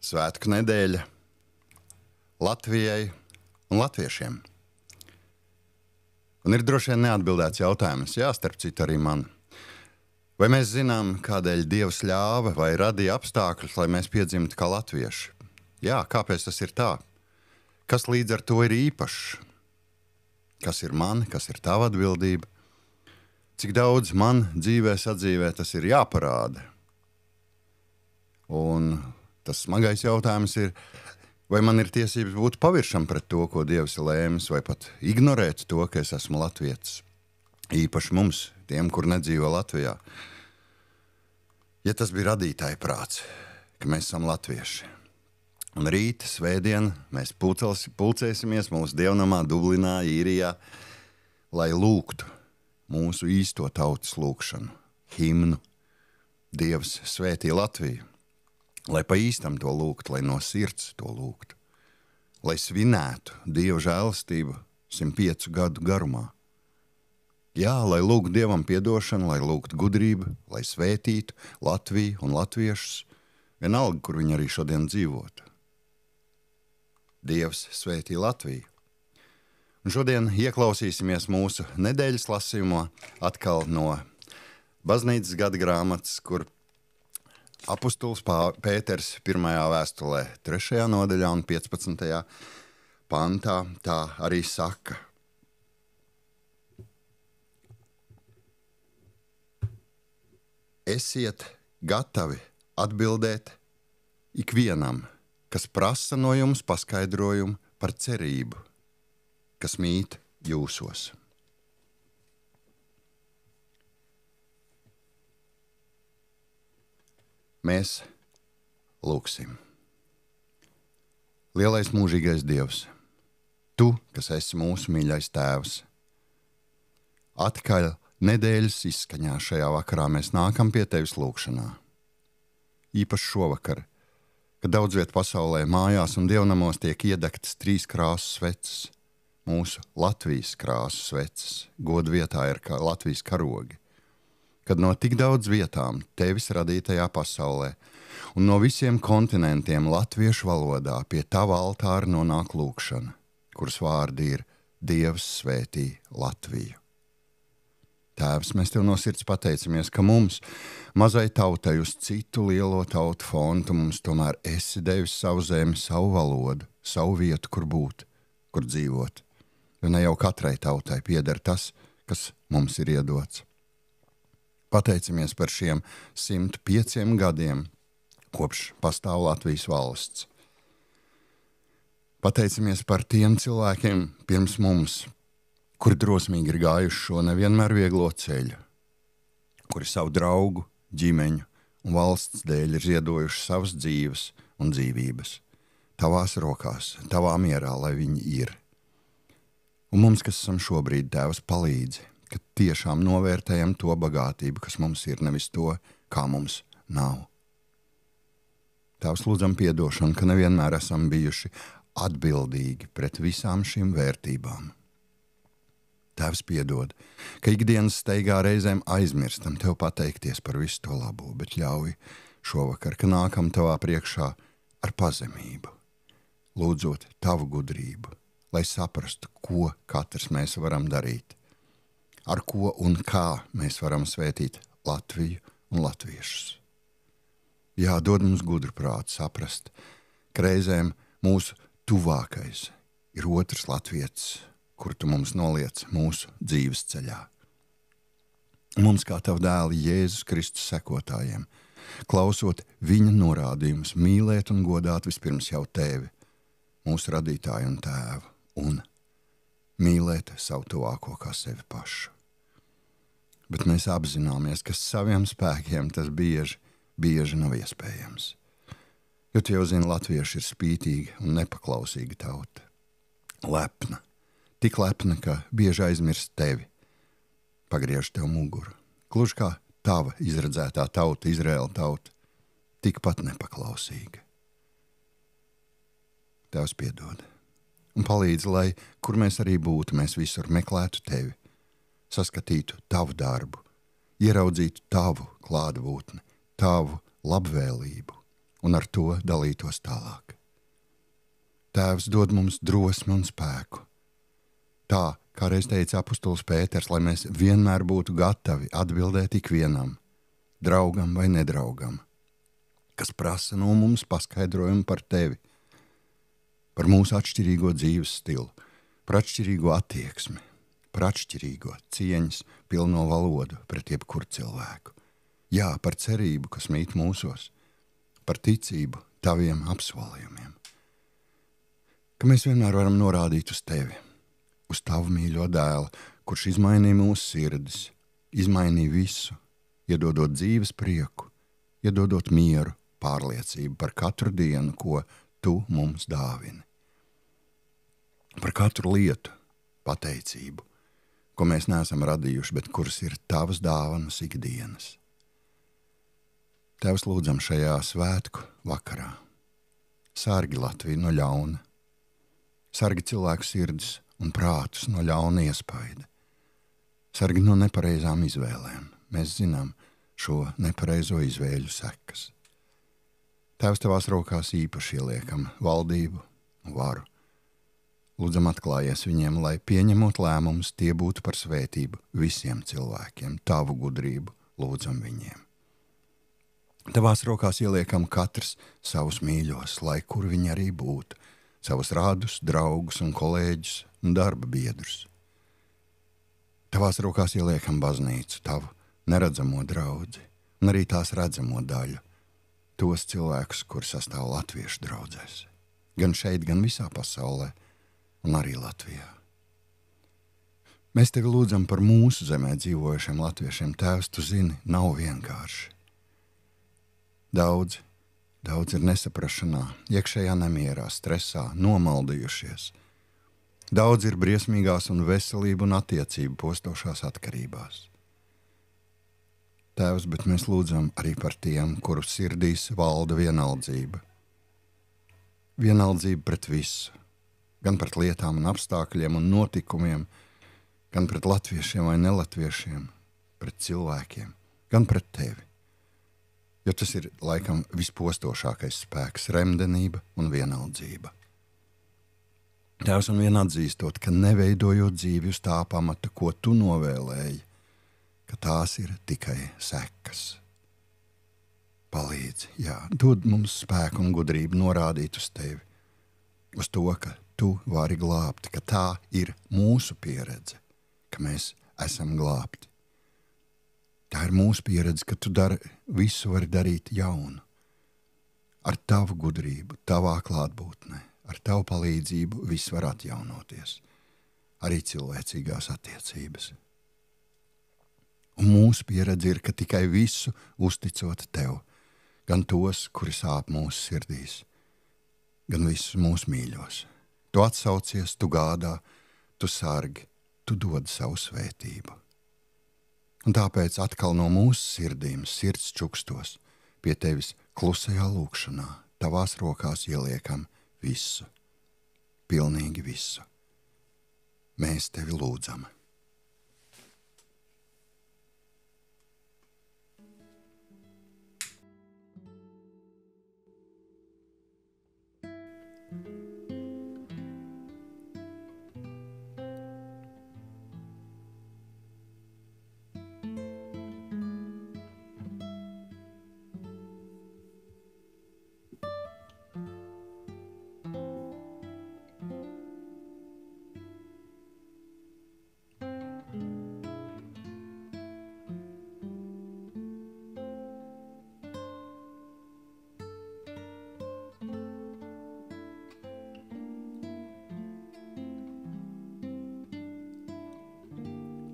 Svētku nedēļa Latvijai un latviešiem. Un ir droši vien neatbildēts jautājums, starp citu arī man. Vai mēs zinām, kādēļ Dievs ļāva vai radīja apstākļus, lai mēs piedzimtu kā latvieši? Jā, kāpēc tas ir tā? Kas līdz ar to ir īpašs? Kas ir man, kas ir tava atbildība? Cik daudz man dzīvē sadzīvē tas ir jāparāda? Un tas smagais jautājums ir, vai man ir tiesības būt paviršam pret to, ko Dievs ir lēmis, vai pat ignorēt to, ka es esmu latvietis. Īpaši mums, tiem, kur nedzīvo Latvijā. Ja tas bija radītāja prāts, ka mēs esam latvieši. Un rīt, svētdien, mēs pulcēsimies mūsu dievnamā Dublinā, Īrijā, lai lūgtu mūsu īsto tautas lūgšanu, himnu. Dievs svētī Latviju, lai pa īstam to lūgtu, lai no sirds to lūgtu, lai svinētu Dieva žēlastību 105 gadu garumā. Jā, lai lūgtu Dievam piedošanu, lai lūgtu gudrību, lai svētītu Latviju un latviešus, vienalga, kur viņi arī šodien dzīvotu. Dievs svētī Latviju. Un šodien ieklausīsimies mūsu nedēļas lasījumā atkal no baznīcas gada grāmatas, kur apustulis Pēters 1. vēstulē 3. nodaļā un 15. pantā tā arī saka. Esiet gatavi atbildēt ikvienam, kas prasa no jums paskaidrojumu par cerību, kas mīt jūsos. Mēs lūgsim. Lielais mūžīgais Dievs, Tu, kas esi mūsu mīļais Tēvs, atkaļ nedēļas izskaņā šajā vakarā mēs nākam pie Tevis lūgšanā. Īpaši šovakar, kad daudz viet pasaulē mājās un dievnamos tiek iedegtas 3 krāsu sveces, mūsu Latvijas krāsu sveces, godu vietā ir kā Latvijas karogi, kad no tik daudz vietām Tevis radītajā pasaulē un no visiem kontinentiem latviešu valodā pie Tava altāra nonāk lūgšana, kuras vārdi ir Dievs svētī Latviju. Tēvs, mēs Tev no sirds pateicamies, ka mums, mazai tautai uz citu lielo tautu fonu, Tu mums tomēr esi devis savu zemi, savu valodu, savu vietu, kur būt, kur dzīvot. Jo ne jau katrai tautai pieder tas, kas mums ir iedots. Pateicamies par šiem 105 gadiem, kopš pastāv Latvijas valsts. Pateicamies par tiem cilvēkiem pirms mums, kuri drosmīgi ir gājuši šo nevienmēr vieglo ceļu, kuri savu draugu, ģimeņu un valsts dēļ ir ziedojuši savas dzīves un dzīvības. Tavās rokās, Tavā mierā, lai viņi ir. Un mums, kas esam šobrīd, Tēvs, palīdzi, ka tiešām novērtējam to bagātību, kas mums ir, nevis to, kā mums nav. Tēvs, lūdzam piedošanu, ka nevienmēr esam bijuši atbildīgi pret visām šīm vērtībām. Tēvs, piedod, ka ikdienas steigā reizēm aizmirstam Tev pateikties par visu to labo, bet ļauj šovakar, ka nākam Tavā priekšā ar pazemību, lūdzot Tavu gudrību, lai saprastu, ko katrs mēs varam darīt, ar ko un kā mēs varam svētīt Latviju un latviešus. Jā, dod mums gudru prātu saprast, ka reizēm mūsu tuvākais ir otrs latvietis, kur Tu mums noliec mūsu dzīves ceļā. Mums kā Tava dēla Jēzus Kristus sekotājiem, klausot viņa norādījumus, mīlēt un godāt vispirms jau Tevi, mūsu radītāju un Tēvu, un mīlēt savu tuvāko kā sevi pašu. Bet mēs apzināmies, ka saviem spēkiem tas bieži nav iespējams. Jo Tu jau zini, latvieši ir spītīgi un nepaklausīgi tauta. Lepna. Tik lepna, ka bieži aizmirst Tevi, pagriež Tev muguru. Gluži kā Tava izredzētā tauta, Izraēla tauta, tikpat nepaklausīga. Tevs piedod un palīdz, lai, kur mēs arī būtu, mēs visur meklētu Tevi, saskatītu Tavu darbu, ieraudzītu Tavu klātbūtni, Tavu labvēlību, un ar to dalītos tālāk. Tēvs dod mums drosmi un spēku. Tā, kā reiz teica apustulis Pēters, lai mēs vienmēr būtu gatavi atbildēt ikvienam, draugam vai nedraugam, kas prasa no mums paskaidrojumu par tevi, par mūsu atšķirīgo dzīves stilu, par atšķirīgo attieksmi, par atšķirīgo cieņas pilno valodu pret jebkuru cilvēku. Jā, par cerību, kas mīt mūsos, par ticību taviem apsolījumiem. Ka mēs vienmēr varam norādīt uz tevi, uz tavu mīļo dēlu, kurš izmainīja mūsu sirdis, izmainīja visu, iedodot dzīves prieku, iedodot mieru, pārliecību par katru dienu, ko tu mums dāvini. Par katru lietu, pateicību, ko mēs neesam radījuši, bet kuras ir tavas dāvanas ikdienas. Tevs lūdzam šajā svētku vakarā. Sargi Latviju no ļauna, sargi cilvēku sirdis un prātus no ļauna iespaida, sargi no nepareizām izvēlēm. Mēs zinām šo nepareizo izvēļu sekas. Tēvs, tavās rokās īpaši ieliekam valdību un varu. Lūdzam atklājies viņiem, lai pieņemot lēmumus, tie būtu par svētību visiem cilvēkiem, tavu gudrību lūdzam viņiem. Tavās rokās ieliekam katrs savus mīļos, lai kur viņi arī būtu, savus rādus, draugus un kolēģus un darba biedrus. Tavās rokās ieliekam baznīcu, tavu neredzamo draudzi un arī tās redzamo daļu, tos cilvēkus, kur sastāv latviešu draudzēs, gan šeit, gan visā pasaulē un arī Latvijā. Mēs tevi lūdzam par mūsu zemē dzīvojušiem latviešiem. Tēvs, tu zini, nav vienkārši. Daudz ir nesaprašanā, iekšējā nemierā, stresā, nomaldījušies. Daudz ir briesmīgās un veselību un attiecību postošās atkarībās. Tēvs, bet mēs lūdzam arī par tiem, kuru sirdīs valda vienaldzība. Vienaldzība pret visu, gan pret lietām un apstākļiem un notikumiem, gan pret latviešiem vai nelatviešiem, pret cilvēkiem, gan pret tevi. Jo tas ir laikam vispostošākais spēks, remdenība un vienaldzība. Tēvs, un vien atzīstot, ka neveidojot dzīvi uz tā pamata, ko tu novēlēji, ka tās ir tikai sekas. Palīdzi, dod mums spēku un gudrību norādīt uz tevi, uz to, ka tu vari glābt, ka tā ir mūsu pieredze, ka mēs esam glābti. Tā ir mūsu pieredze, ka tu visu vari darīt jaunu. Ar tavu gudrību, tavā klātbūtnē, ar tavu palīdzību viss var atjaunoties, arī cilvēcīgās attiecības. Un mūsu pieredze ir, ka tikai visu uzticot tev, gan tos, kuri sāp mūsu sirdīs, gan visus mūsu mīļos. Tu atsaucies, tu gādā, tu sargi, tu dod savu svētību. Un tāpēc atkal no mūsu sirdīm, sirds čukstos, pie tevis klusajā lūkšanā, tavās rokās ieliekam visu, pilnīgi visu. Mēs tevi lūdzam.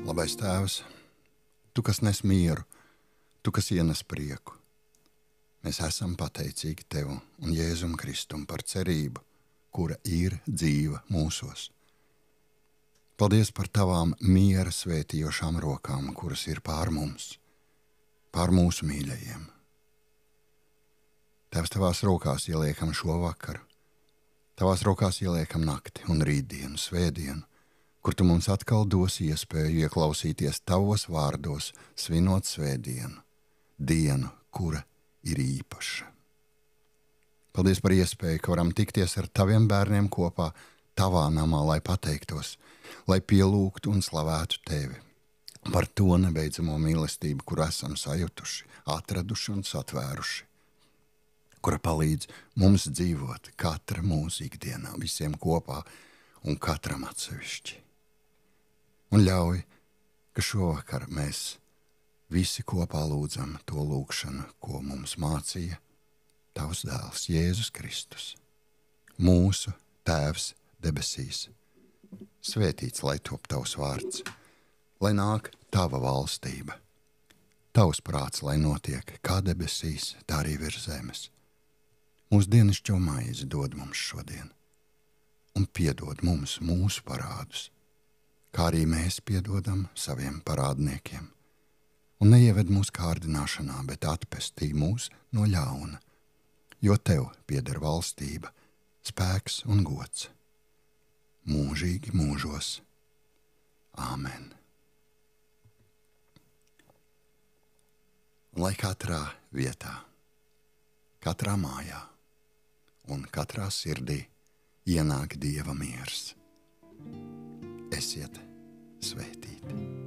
Labais Tēvs, tu, kas nes mieru, tu, kas ienes prieku. Mēs esam pateicīgi Tev un Jēzum Kristum par cerību, kura ir dzīva mūsos. Paldies par Tavām miera svētījošām rokām, kuras ir pār mums, pār mūsu mīļajiem. Tēvs, Tavās rokās ieliekam šo vakaru, Tavās rokās ieliekam nakti un rītdienu, svētdienu, kur Tu mums atkal dosi iespēju ieklausīties Tavos vārdos, svinot svētdienu, dienu, kura ir īpaša. Paldies par iespēju, ka varam tikties ar taviem bērniem kopā, tavā namā, lai pateiktos, lai pielūgtu un slavētu tevi par to nebeidzamo mīlestību, kuru esam sajutuši, atraduši un satvēruši, kura palīdz mums dzīvot katra mūsu ikdienā, visiem kopā un katram atsevišķi. Un ļauj, ka šovakar mēs visi kopā lūdzam to lūgšanu, ko mums mācīja tavs dēls Jēzus Kristus, mūsu Tēvs debesīs. Svētīts lai top tavs vārds, lai nāk tava valstība, tavs prāts, lai notiek kā debesīs, tā arī virs zemes. Mūsu dienascho maizi dod mums šodien, un piedod mums mūsu parādus, kā arī mēs piedodam saviem parādniekiem. Un neieved mūsu kārdināšanā, bet atpestī mūs no ļauna, jo tev pieder valstība, spēks un gods, mūžīgi mūžos. Āmen. Un lai katrā vietā, katrā mājā un katrā sirdī ienāk Dieva miers. Esiet svētīti.